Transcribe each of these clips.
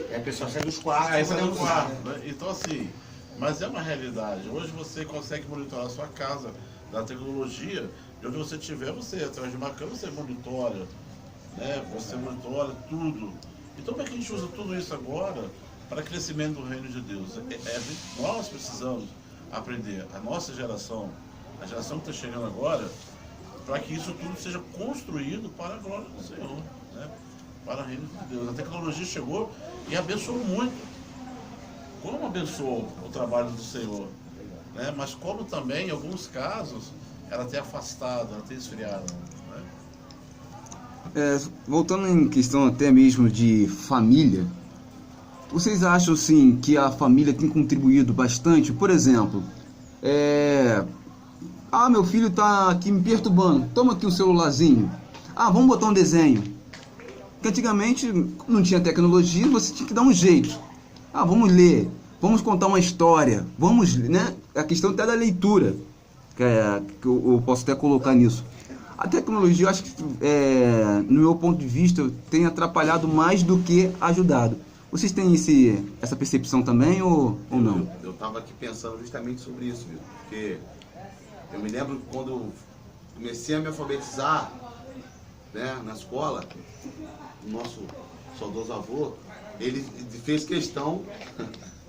E a pessoa sai dos quartos. Aí sai do quarto, né? Então assim, mas é uma realidade. Hoje você consegue monitorar a sua casa da tecnologia, de onde você estiver, você, através de uma câmera, você monitora, né? Você monitora tudo. Então como é que a gente usa tudo isso agora para crescimento do reino de Deus? Nós precisamos aprender, a nossa geração, a geração que está chegando agora, para que isso tudo seja construído para a glória do Senhor, né? Para o reino de Deus. A tecnologia chegou e abençoou muito. Como abençoou o trabalho do Senhor, né? Mas como também, em alguns casos, ela tem afastado, ela tem esfriado, né? Voltando em questão até mesmo de família, vocês acham assim que a família tem contribuído bastante? Por exemplo, meu filho tá aqui me perturbando, toma aqui um celularzinho. Vamos botar um desenho. Porque antigamente não tinha tecnologia, você tinha que dar um jeito. Vamos ler, vamos contar uma história, vamos, né? A questão até da leitura, que eu posso até colocar nisso. A tecnologia, eu acho que, no meu ponto de vista, tem atrapalhado mais do que ajudado. Vocês têm essa percepção também ou não? Eu estava aqui pensando justamente sobre isso, viu? Porque eu me lembro quando eu comecei a me alfabetizar, né, na escola, o nosso saudoso avô, ele fez questão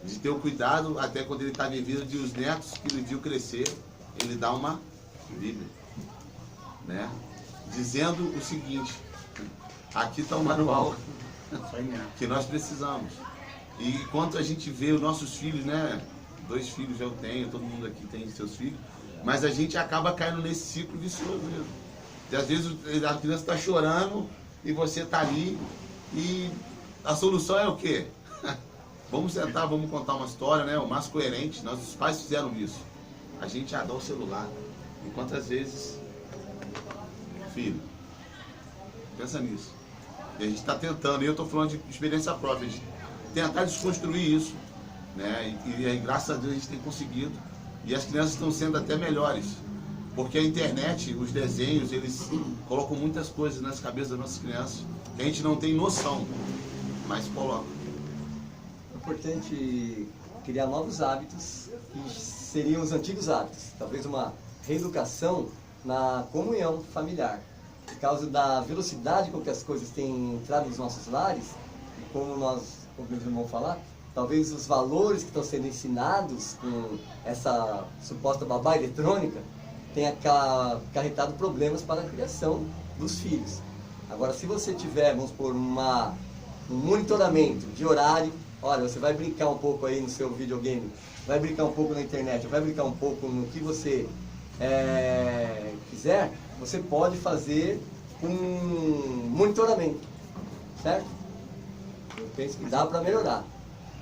de ter o cuidado, até quando ele estava em vida, de os netos que ele viu crescer, ele dá uma Bíblia, né? Dizendo o seguinte: aqui está o manual que nós precisamos. E enquanto a gente vê os nossos filhos, né? 2 filhos eu tenho, todo mundo aqui tem seus filhos, mas a gente acaba caindo nesse ciclo vicioso mesmo. E às vezes a criança está chorando e você está ali, e a solução é o quê? Vamos sentar, vamos contar uma história, né? O mais coerente. Nossos pais fizeram isso. A gente dá o celular. E quantas vezes, filho, pensa nisso. E a gente está tentando, e eu estou falando de experiência própria, de tentar desconstruir isso, né? E graças a Deus a gente tem conseguido. E as crianças estão sendo até melhores. Porque a internet, os desenhos, eles colocam muitas coisas nas cabeças das nossas crianças que a gente não tem noção, mas coloca. É importante criar novos hábitos, que seriam os antigos hábitos. Talvez uma reeducação na comunhão familiar. Por causa da velocidade com que as coisas têm entrado nos nossos lares, e como meus irmãos falar, talvez os valores que estão sendo ensinados com essa suposta babá eletrônica tenha acarretado problemas para a criação dos filhos. Agora, se você tiver, vamos supor, um monitoramento de horário, olha, você vai brincar um pouco aí no seu videogame, vai brincar um pouco na internet, vai brincar um pouco no que você quiser, você pode fazer um monitoramento, certo? Eu penso que dá para melhorar.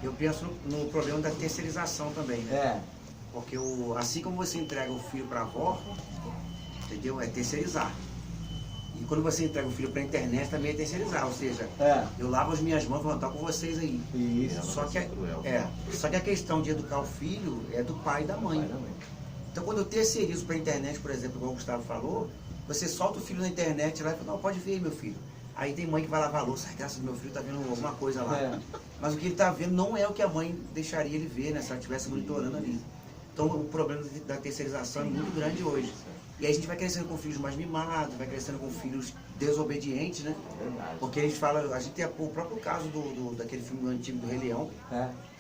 Eu penso no problema da terceirização também, né? Porque assim como você entrega o filho para a avó, entendeu? É terceirizar. E quando você entrega o filho para a internet, também é terceirizar. Ou seja, eu lavo as minhas mãos, vou estar com vocês aí. Isso. Só que a questão de educar o filho é do pai e da mãe. Então quando eu terceirizo para a internet, por exemplo, igual o Gustavo falou, você solta o filho na internet lá e fala, não, pode ver meu filho. Aí tem mãe que vai lavar a louça, graças ao meu filho tá vendo alguma coisa lá. Mas o que ele está vendo não é o que a mãe deixaria ele ver, né? Se ela estivesse monitorando ali. Então o problema da terceirização é muito grande hoje. E aí a gente vai crescendo com filhos mais mimados, vai crescendo com filhos desobedientes, né? Porque a gente tem o próprio caso daquele filme antigo do Rei Leão,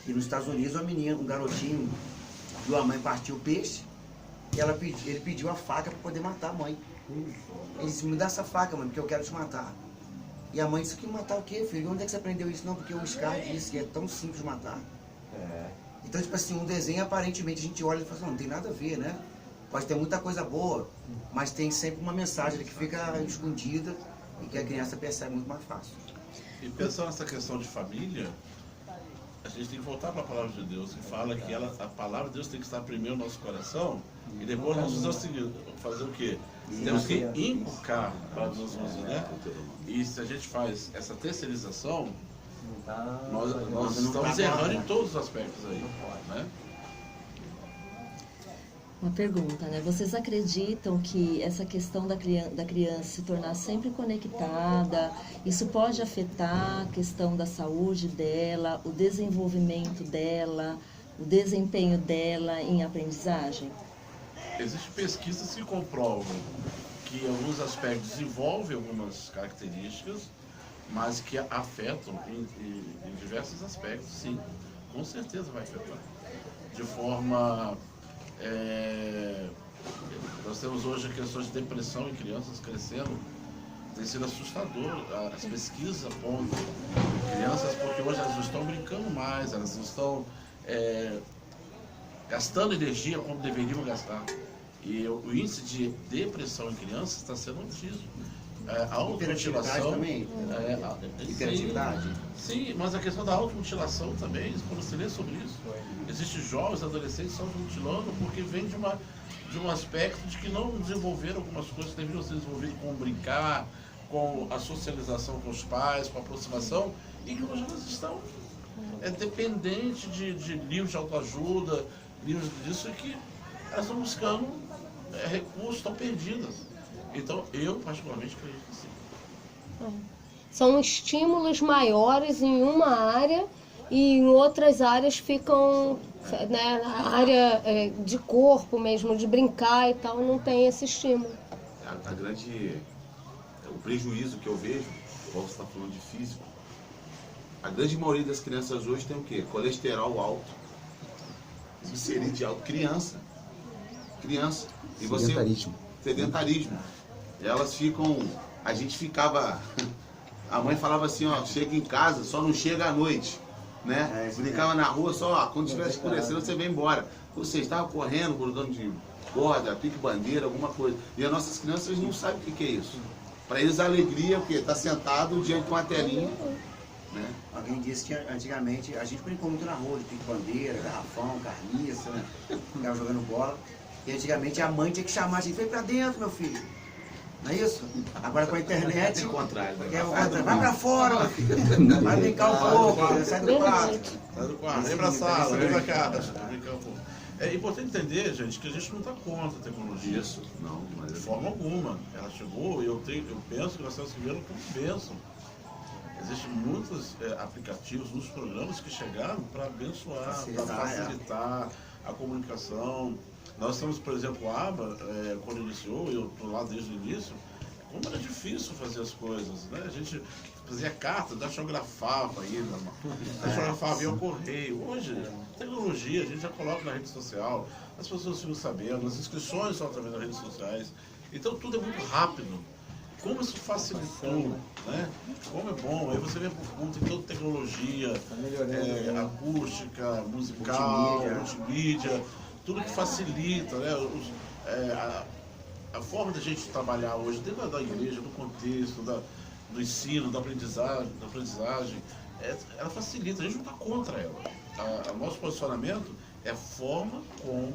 que nos Estados Unidos um garotinho viu a mãe partir o peixe, e ele pediu a faca para poder matar a mãe. Ele disse, me dá essa faca, mãe, porque eu quero te matar. E a mãe disse, que matar o quê, filho? Onde é que você aprendeu isso? Não, porque o Scar disse que é tão simples matar. Então, tipo assim, um desenho, aparentemente, a gente olha e fala assim, não tem nada a ver, né? Pode ter muita coisa boa, mas tem sempre uma mensagem que fica escondida e que a criança percebe muito mais fácil. E pensando nessa questão de família, a gente tem que voltar para a palavra de Deus, que fala que a palavra de Deus tem que estar primeiro no nosso coração, e depois nós precisamos fazer o quê? Temos que inculcar para os nossos filhos, né? E se a gente faz essa terceirização, nós estamos errando em todos os aspectos aí, né? Uma pergunta, né? Vocês acreditam que essa questão da criança se tornar sempre conectada, isso pode afetar a questão da saúde dela, o desenvolvimento dela, o desempenho dela em aprendizagem? Existem pesquisas que comprovam que em alguns aspectos desenvolvem algumas características, mas que afetam em diversos aspectos, sim. Com certeza vai afetar. De forma... nós temos hoje questões de depressão em crianças crescendo, tem sido assustador. As pesquisas apontam crianças, porque hoje elas não estão brincando mais, elas não estão gastando energia como deveriam gastar. E o índice de depressão em crianças está sendo altíssimo. A automutilação também? Hiperatividade? Sim, mas a questão da automutilação também, quando você lê sobre isso, existem jovens, adolescentes se automutilando porque vem de um aspecto de que não desenvolveram algumas coisas que deveriam ser desenvolvidas, como brincar, com a socialização com os pais, com a aproximação, e que hoje elas estão dependentes de livros de autoajuda, livros disso, que elas estão buscando recursos, estão perdidas. Então, eu particularmente acredito que sim. São estímulos maiores em uma área e em outras áreas ficam, né, na área de corpo mesmo, de brincar e tal, não tem esse estímulo. O prejuízo que eu vejo, como você está falando de físico, a grande maioria das crianças hoje tem o quê? Colesterol alto, glicerídeo alto, criança. E você, sedentarismo. Elas ficam, a gente ficava, a mãe falava assim, ó, chega em casa, só não chega à noite, né? Brincava na rua, só, quando estiver escurecendo você vem embora. Você estava correndo, grudando de corda, pique-bandeira, alguma coisa. E as nossas crianças não sabem o que é isso. Para eles a alegria é o quê? Tá sentado diante de uma telinha, né? Alguém disse que antigamente a gente brincou muito na rua, de pique-bandeira, garrafão, carniça, né? Ficava jogando bola. E antigamente a mãe tinha que chamar, assim, vem pra dentro, meu filho. Não é isso? Agora com a internet... É o contrário. Vai pra fora, meu filho. Vai brincar um pouco, sai do quarto. Sai do quarto, vem pra sala, vem pra casa. Brincar um pouco. É importante entender, gente, que a gente não está contra a tecnologia. Isso, não. De forma alguma. Ela chegou e eu penso que nós temos que vê-la como bênção. Existem muitos aplicativos, muitos programas que chegaram para abençoar, para facilitar a comunicação. Nós temos, por exemplo, a aba, quando iniciou, eu estou lá desde o início, como era difícil fazer as coisas, né? A gente fazia carta, datilografava ainda, datilografava via o correio. Hoje, tecnologia, a gente já coloca na rede social, as pessoas ficam sabendo, as inscrições são através das redes sociais. Então tudo é muito rápido. Como isso facilitou, né? Como é bom. Aí você vê por conta de toda tecnologia, acústica, musical, multimídia, tudo que facilita, né? A forma da gente trabalhar hoje, dentro da igreja, do contexto, do ensino, da aprendizagem, ela facilita, a gente não está contra ela. O nosso posicionamento é a forma como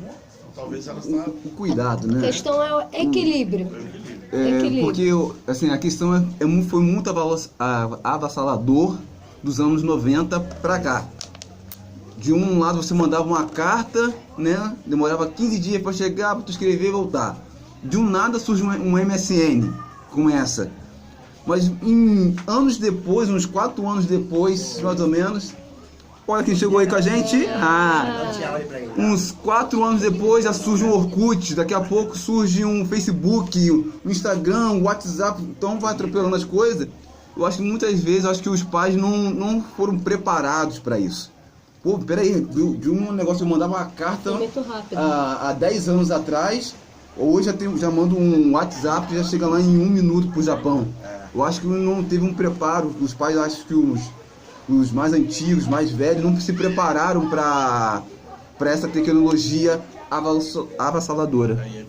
talvez ela está... O cuidado, né? A questão é o equilíbrio. Porque assim, a questão foi muito avassalador dos anos 90 para cá. De um lado você mandava uma carta, né? Demorava 15 dias para chegar, para tu escrever e voltar. De um nada surge um MSN como essa. Mas anos depois, uns 4 anos depois, mais ou menos, olha quem chegou aí com a gente. Uns 4 anos depois já surge um Orkut, daqui a pouco surge um Facebook, um Instagram, um WhatsApp, então vai atropelando as coisas. Eu acho que muitas vezes os pais não foram preparados para isso. Pô, peraí, de um negócio eu mandava uma carta há 10 anos atrás, hoje já mando um WhatsApp e já chega lá em 1 minuto pro Japão. Eu acho que não teve um preparo, os pais, acho que os mais antigos, mais velhos, não se prepararam para essa tecnologia avassaladora. Aí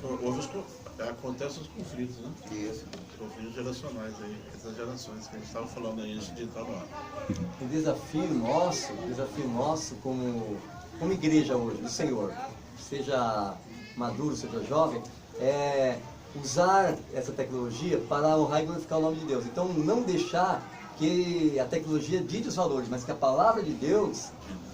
acontecem os conflitos, né? Isso. Conflitos geracionais aí, essas gerações que a gente estava falando aí antes de entrar no ar. O desafio nosso como igreja hoje, do Senhor, seja maduro, seja jovem, é usar essa tecnologia para honrar e glorificar o nome de Deus. Então não deixar que a tecnologia dite os valores, mas que a palavra de Deus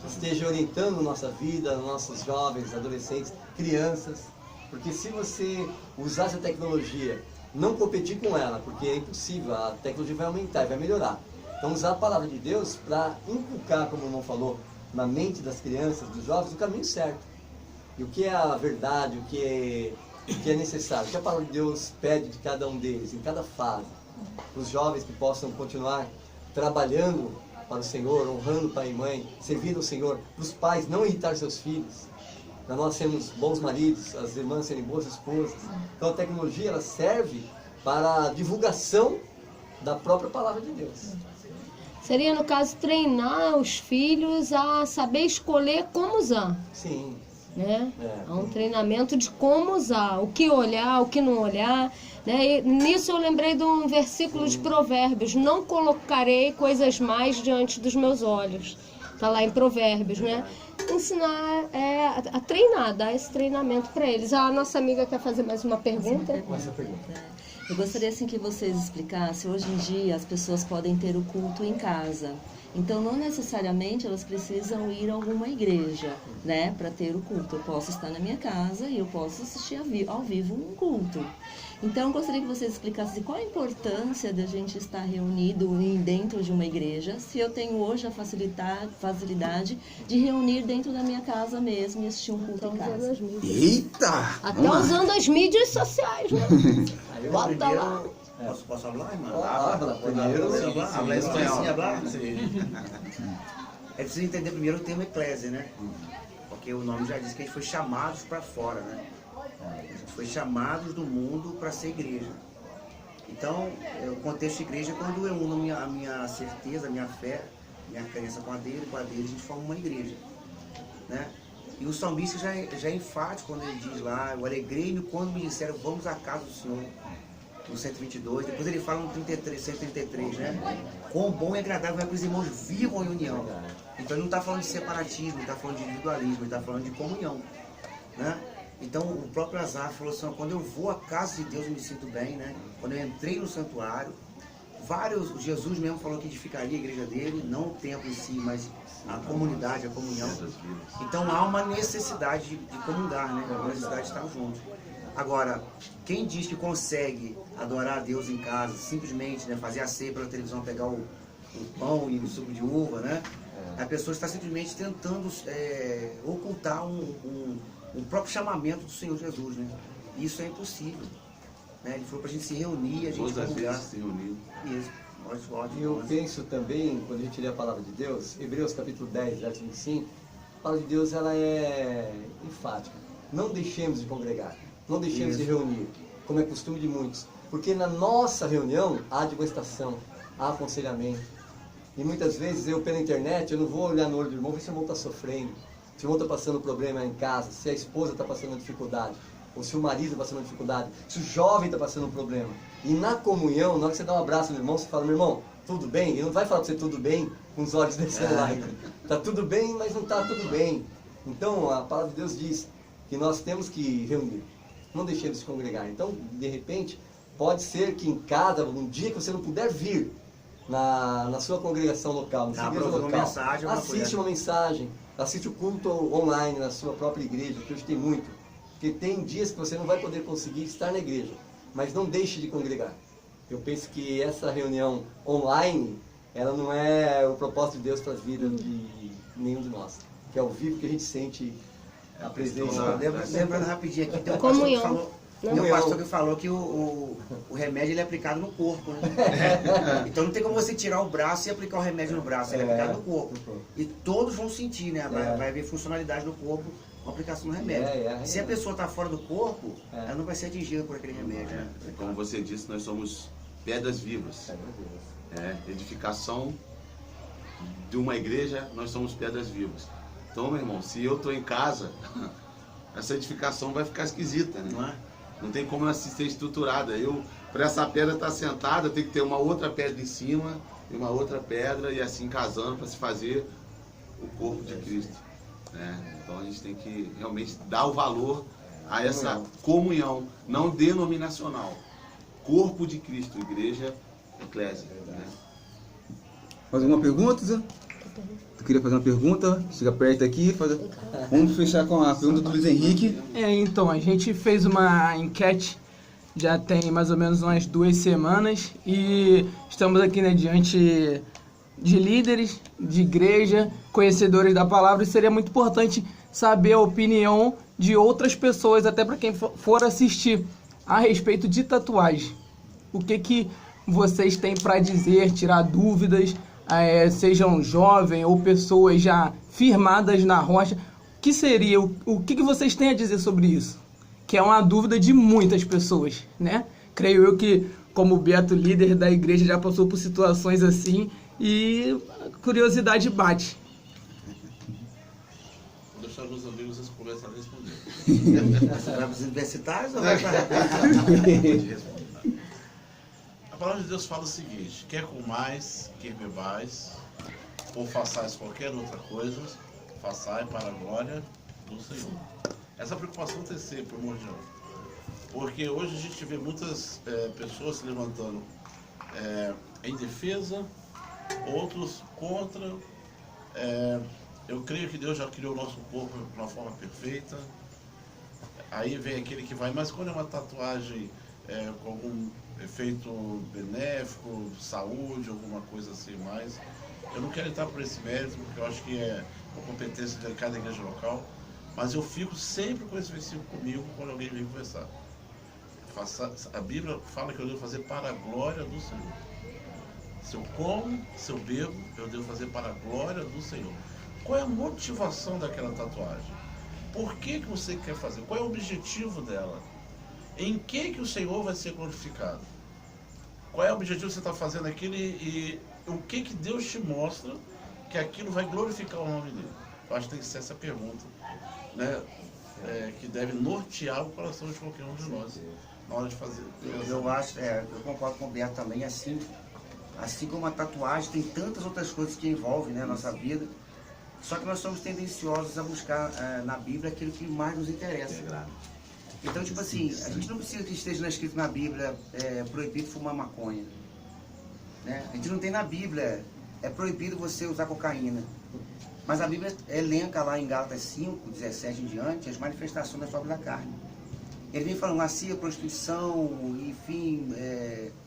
esteja orientando nossa vida, nossos jovens, adolescentes, crianças. Porque se você usar essa tecnologia, não competir com ela, porque é impossível, a tecnologia vai aumentar e vai melhorar. Então usar a palavra de Deus para inculcar, como o irmão falou, na mente das crianças, dos jovens, o caminho certo. E o que é a verdade, o que é necessário, o que a palavra de Deus pede de cada um deles, em cada fase. Para os jovens que possam continuar trabalhando para o Senhor, honrando pai e mãe, servindo o Senhor, para os pais não irritar seus filhos, para nós sermos bons maridos, as irmãs serem boas esposas. Então a tecnologia ela serve para a divulgação da própria palavra de Deus. Seria, no caso, treinar os filhos a saber escolher como usar. Sim. Né? É um treinamento de como usar, o que olhar, o que não olhar, né? E nisso eu lembrei de um versículo de Provérbios: não colocarei coisas mais diante dos meus olhos. Está lá em Provérbios, né? Ensinar a treinar, dar esse treinamento para eles. A nossa amiga quer fazer mais uma pergunta. Eu gostaria assim que vocês explicassem. Hoje em dia as pessoas podem ter o culto em casa. Então, não necessariamente elas precisam ir a alguma igreja, né, para ter o culto. Eu posso estar na minha casa e eu posso assistir ao vivo um culto. Então, eu gostaria que vocês explicassem qual a importância da gente estar reunido dentro de uma igreja, se eu tenho hoje a facilidade de reunir dentro da minha casa mesmo e assistir um culto em casa. Eita! Até usando as mídias sociais, né? Bota lá. Posso falar, irmão? Primeiro, Habla espanhol. É preciso entender primeiro o termo eclésia, né? Porque o nome já diz que a gente foi chamados para fora, né? A gente foi chamados do mundo para ser igreja. Então, o contexto de igreja é quando eu uno a minha certeza, a minha fé, minha crença com a dele, a gente forma uma igreja, né? E o salmista já é enfático quando ele diz lá: eu alegrei-me quando me disseram, vamos à casa do Senhor. No 122, depois ele fala no 133, né? Quão bom e agradável é que os irmãos vivam em união. Então ele não está falando de separatismo, ele está falando de individualismo, ele está falando de comunhão, né? Então o próprio Asaf falou assim: quando eu vou à casa de Deus eu me sinto bem, né? Quando eu entrei no santuário, Jesus mesmo falou que edificaria a igreja dele, não o templo em si, mas a comunidade, a comunhão. Então há uma necessidade de comungar, né? Uma necessidade de estar juntos. Agora, quem diz que consegue adorar a Deus em casa, simplesmente, né, fazer a ceia pela televisão, pegar o pão e o suco de uva, né? A pessoa está simplesmente tentando ocultar um próprio chamamento do Senhor Jesus, né? Isso é impossível, né? Ele falou para a gente se reunir, a gente Todas as comungar. vezes se reunir. Isso, ótimo. E eu penso também, quando a gente lê a palavra de Deus, Hebreus capítulo 10, verso 25, a palavra de Deus ela é enfática. Não deixemos de congregar. Não deixemos de reunir, como é costume de muitos. Porque na nossa reunião há admoestação, há aconselhamento. E muitas vezes eu, pela internet, eu não vou olhar no olho do irmão, ver se o irmão está sofrendo, se o irmão está passando problema em casa, se a esposa está passando dificuldade, ou se o marido está passando dificuldade, se o jovem está passando um problema. E na comunhão, na hora que você dá um abraço no irmão, você fala: meu irmão, tudo bem? Ele não vai falar para você tudo bem com os olhos descendo lá. Está tudo bem, mas não está tudo bem. Então a palavra de Deus diz que nós temos que reunir. Não deixemos de congregar. Então, de repente, pode ser que em casa, um dia que você não puder vir na sua congregação local, no seu igreja local, assiste uma mensagem, assiste o culto online na sua própria igreja, que hoje tem muito. Porque tem dias que você não vai poder conseguir estar na igreja, mas não deixe de congregar. Eu penso que essa reunião online, ela não é o propósito de Deus para a vida de nenhum de nós. Que é ao vivo que a gente sente a presença. Lembrando rapidinho aqui, tem um pastor que falou que o remédio ele é aplicado no corpo, né? Então não tem como você tirar o braço e aplicar o remédio no braço, ele é aplicado no corpo. E todos vão sentir, né? Vai haver funcionalidade no corpo com a aplicação do remédio. Se a pessoa está fora do corpo, ela não vai ser atingida por aquele remédio. Né? Como você disse, nós somos pedras vivas. Edificação de uma igreja, nós somos pedras vivas. Então, meu irmão, se eu estou em casa, essa edificação vai ficar esquisita, né? Não tem como ela ser estruturada. Para essa pedra estar sentada, tem que ter uma outra pedra em cima e uma outra pedra, e assim casando para se fazer o corpo de Cristo. Né? Então a gente tem que realmente dar o valor a essa comunhão, não denominacional. Corpo de Cristo, igreja, eclésia. Né? Mais alguma pergunta, Zé? tu queria fazer uma pergunta? Chega perto aqui. Vamos fechar com a pergunta do Luiz Henrique. Então, a gente fez uma enquete já tem mais ou menos umas 2 semanas e estamos aqui, né, diante de líderes de igreja, conhecedores da palavra, e seria muito importante saber a opinião de outras pessoas, até para quem for assistir, a respeito de tatuagem. O que vocês têm para dizer, tirar dúvidas, sejam jovens ou pessoas já firmadas na rocha. O que seria, o que vocês têm a dizer sobre isso? Que é uma dúvida de muitas pessoas, né? Creio eu que, como Beto, líder da igreja, já passou por situações assim e a curiosidade bate. Vou deixar meus amigos vocês começam a responder. Você vai para os universitários ou vai para... A palavra de Deus fala o seguinte: quer comais, quer bebais, ou façais qualquer outra coisa, façai para a glória do Senhor. Essa preocupação tem que ser primordial. Porque hoje a gente vê muitas pessoas se levantando em defesa, outros contra. Eu creio que Deus já criou o nosso corpo de uma forma perfeita. Aí vem aquele que vai, mas quando é uma tatuagem com algum efeito benéfico, saúde, alguma coisa assim mais, eu não quero entrar por esse mérito, porque eu acho que é uma competência de cada igreja local, mas eu fico sempre com esse versículo comigo quando alguém vem conversar. A Bíblia fala que eu devo fazer para a glória do Senhor. Se eu como, se eu bebo, eu devo fazer para a glória do Senhor. Qual é a motivação daquela tatuagem? Por que você quer fazer? Qual é o objetivo dela? Em que o Senhor vai ser glorificado? Qual é o objetivo que você está fazendo aquilo e o que Deus te mostra que aquilo vai glorificar o nome dele? Eu acho que tem que ser essa pergunta, né? Que deve nortear o coração de qualquer um de nós na hora de fazer. Eu acho, eu concordo com o Beto também, assim como a tatuagem, tem tantas outras coisas que envolvem, né, a nossa vida, só que nós somos tendenciosos a buscar na Bíblia aquilo que mais nos interessa. Então, tipo assim, a gente não precisa que esteja escrito na Bíblia proibido fumar maconha, né? A gente não tem na Bíblia, é proibido você usar cocaína. Mas a Bíblia elenca lá em Gálatas 5, 17 em diante, as manifestações das obras da carne. Ele vem falando lascívia, prostituição, enfim,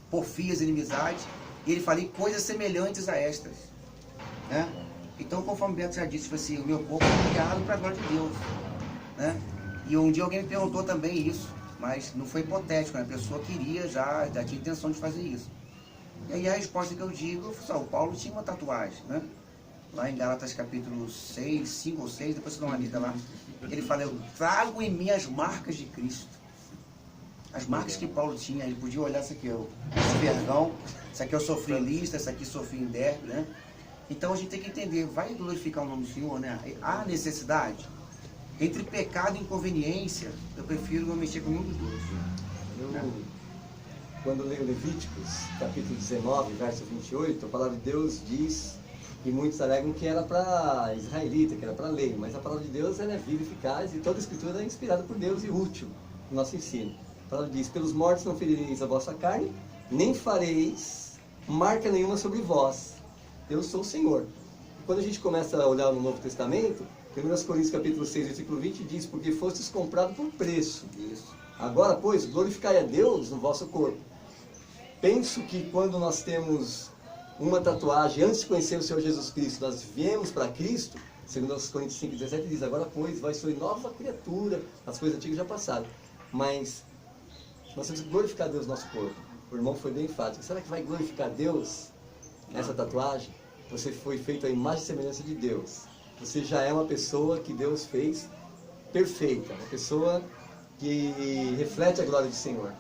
porfias, inimizades, e ele fala, e coisas semelhantes a estas, né? Então, conforme o Beto já disse, tipo assim, o meu corpo foi criado para a glória de Deus, né? E um dia alguém me perguntou também isso, mas não foi hipotético, né? A pessoa queria, já tinha intenção de fazer isso. E aí a resposta que eu digo, o Paulo tinha uma tatuagem, né? Lá em Gálatas capítulo 6, 5 ou 6, depois você dá uma lida lá, ele fala, eu trago em mim as marcas de Cristo. As marcas que Paulo tinha, ele podia olhar, isso aqui, esse vergão, isso aqui eu sofri em lista, isso aqui sofri em derby, né? Então a gente tem que entender, vai glorificar o nome do Senhor, né? Há necessidade. Entre pecado e inconveniência, eu prefiro não mexer com nenhum dos dois. Quando leio Levíticos, capítulo 19, verso 28, a palavra de Deus diz, e muitos alegam que era para israelita, que era para lei, mas a palavra de Deus ela é viva e eficaz, e toda a escritura é inspirada por Deus e útil no nosso ensino. A palavra diz, pelos mortos não ferireis a vossa carne, nem fareis marca nenhuma sobre vós. Eu sou o Senhor. E quando a gente começa a olhar no Novo Testamento, 1 Coríntios capítulo 6, versículo 20 diz, porque fostes comprados por preço. Isso. Agora, pois, glorificai a Deus no vosso corpo. Penso que quando nós temos uma tatuagem, antes de conhecer o Senhor Jesus Cristo, nós viemos para Cristo, 2 Coríntios 5, 17 diz, agora, pois, vós sois nova criatura, as coisas antigas já passaram. Mas nós temos que glorificar a Deus no nosso corpo. O irmão foi bem enfático. Será que vai glorificar Deus nessa tatuagem? Você foi feito à imagem e semelhança de Deus. Você já é uma pessoa que Deus fez perfeita, uma pessoa que reflete a glória do Senhor.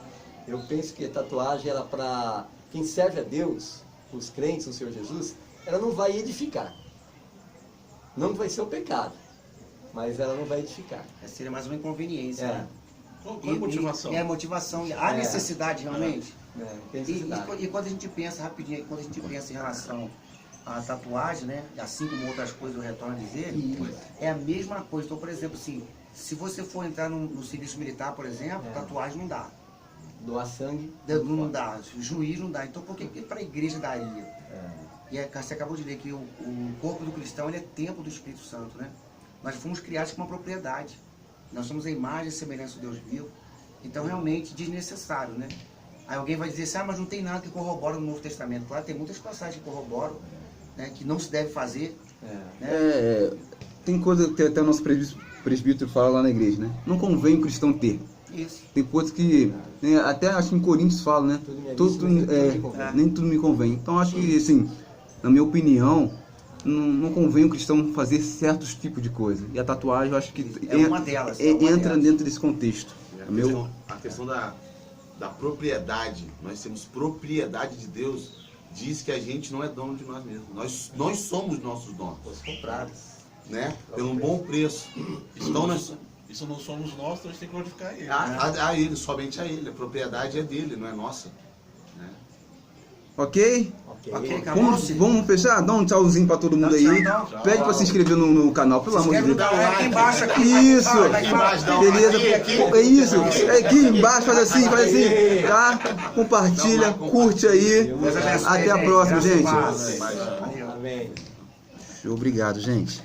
Eu penso que a tatuagem, ela para quem serve a Deus, os crentes no Senhor Jesus, ela não vai edificar. Não vai ser um pecado, mas ela não vai edificar. Seria mais uma inconveniência, né? Qual é a motivação? A motivação, há necessidade realmente. Tem necessidade. E quando a gente pensa, rapidinho, quando a gente pensa em relação à tatuagem, né? Assim como outras coisas eu retorno a dizer, é a mesma coisa. Então, por exemplo, assim, se você for entrar no serviço militar, por exemplo, tatuagem não dá. Doar sangue? Não dá, juiz não dá. Então por que para a igreja daria? E você acabou de ler que o corpo do cristão ele é templo do Espírito Santo, né? Nós fomos criados com uma propriedade. Nós somos a imagem e semelhança do Deus vivo. Então, realmente, desnecessário, né? Aí alguém vai dizer assim, mas não tem nada que corrobora no Novo Testamento. Claro, tem muitas passagens que corroboram, né, que não se deve fazer. Né? Tem coisa que até o nosso presbítero fala lá na igreja, né? Não convém o cristão ter. Isso. Tem coisas que, né, até acho que em Coríntios fala, né? Nem tudo me convém. Então acho que, assim, na minha opinião, não convém o cristão fazer certos tipos de coisa. E a tatuagem eu acho que uma delas, entra dentro desse contexto. A questão da propriedade, nós temos propriedade de Deus, diz que a gente não é dono de nós mesmos. Nós somos nossos donos. Comprados. Né? Pelo um bom preço. Então Isso não somos nós, então a gente tem que glorificar ele. A ele, somente a ele. A propriedade é dele, não é nossa. Né? Ok? Ok, acabou-se? Vamos fechar? Dá um tchauzinho pra todo mundo aí. Tchau. Pede pra se inscrever no canal, pelo amor de Deus. Aqui embaixo, aqui. Isso! Aqui embaixo, Beleza? É isso! É aqui embaixo, faz assim, tá? Compartilha, curte aí. Até a próxima, gente. Amém. Obrigado, gente.